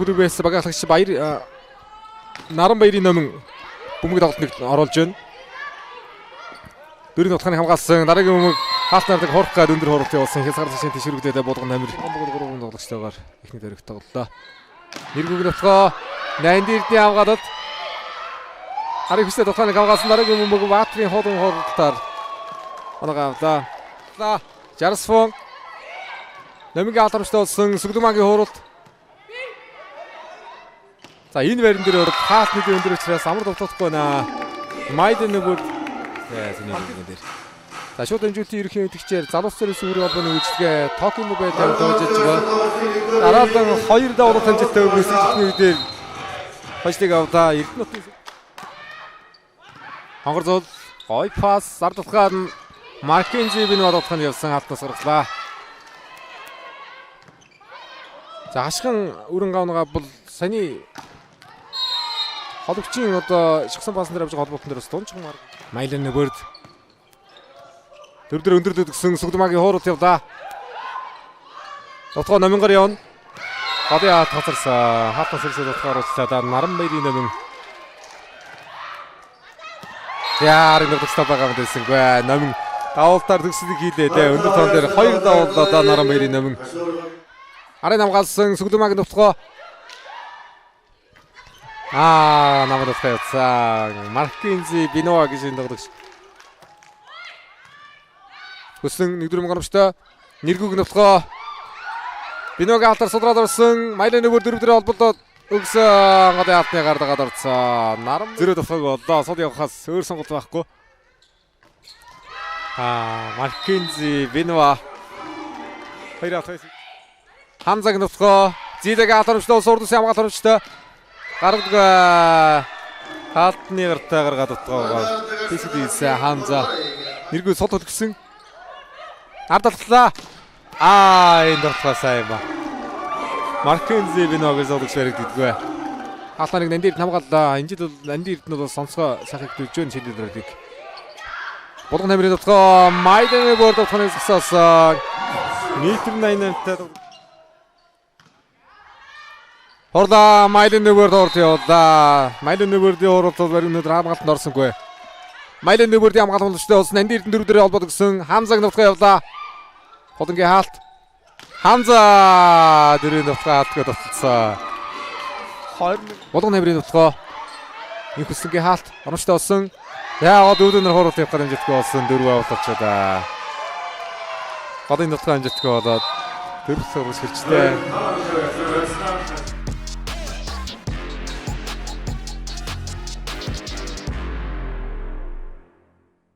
хүлэгбээс багаалагч Баяр Наранбаярын номин бөмбөг тоглолтод оруулж байна. Дөрөв нутганы хамгаалсан дараагийн бөмбөг хаалтнардаг хорох гад өндөр хуралт явуулсан хязгаарлалтын тишрэгдээд болгон амир 3 тоглогчтойгоор эхний дөрөвт тоглолоо. Нэргүүг нутгаа 80-д авгаадад харин хүстэй нутганы хамгаалсан дараагийн бөмбөг Баатрийн холон хуралтаар оногаавлаа. 60 фон Номингийн алдармжтай болсон Сүглэмагийн хуралт. За энэ байран дээр ороод хаалт нэг өндөр учраас амар тоглохгүй байна. Майден нэг зэний дээр. За шууд хэмжүүлэлтийн ерөнхий өдөгчээр залуус цэрээс үүрэг холбооны үйлчлэгээ Токио Мобайл тавьж байгаа. Дараадан 2 давуу хэмжээтэй өгөөсөж дээр хожлыг авлаа. Эрдэнэтийн хонгор зул гой пас зардалхан Маркензи бин оруулахын явсан халтнаас гаргалаа. За хашгин өрн гавнага бол саяны холбогчийн одоо шигсэн баасан дээр авж байгаа холбоотон дээрээс дунчмаар Майлен Нөбөрд төр өндөрлөд гисэн Сүглэмагийн хууралт явлаа. Дотгоо номингоор явна. Гадаа тацарсан хатнаас ирсэн дотгоор оруулаад Наранбаярын номин. Яар энэ дотор байгаа юм дэсэнгүй. Номин давуултаар төгсөлийг хийлээ дээ. Өндөр тоон дээр 2 давууллаа Наранбаярын номин. Арын хамгаалсан Сүглэмагийн дотгоо намайг тавьсан. Маркензи Биноа гэж энэ тоглогч. Хүслэн нэгдүгээр мөнгөмжтэй нэргүүг нутгаа Биноагийн алтар судраад орсон. Майлен нөгөө дөрөвдөр холболдоод өгсөн. Гадаа алтны гардагаад орсон. Наран зөрөө тохог боллоо. Сул явахаас өөр сонголт байхгүй. Маркензи Биноа хоёроо Хамзаг нутгаа Зилэг алтармжтай сурдсан хамгаалалттай гаргадаг хаалтны гартаа гаргаад утгаа тийшээ Хамза нэргүй сул төлгсөн ардалтлаа энэ дотгоо сайн ба Маркензи Биноагээс олж баригддаггүй хаалтныг нандир хамгааллаа энэ жил бол нандир нь бол сонсгоо сахиг дүүжэн шийдэлрэлийг болгон хамрын дотгоо Майден борд дотгоноос гисасан метр 88-тай Хорла Майлен Нөбөрд орж явлаа. Майлен Нөбөрдийн хуралт бол өнөөдөр хамгаалтанд орсонгүй. Майлен Нөбөрдийн хамгаалагчтай болсон Нандир дөрөв дөрөөр холбоод өгсөн Хамзаг нутгаа явлаа. Холонгийн хаалт. Хамза дөрөв нутгаа хаалтгаа товтлцсон. 20 болгон хамрын нутгаа. Энэ хүслэнгийн хаалт оромжтой болсон. Яагаад өвдөнөр хуралт явах хэмжээтэй болсон дөрөв авалтчаа. Голын нутгаа хэмжээтэй болоод дөрөв сурвалж хэрчтэй.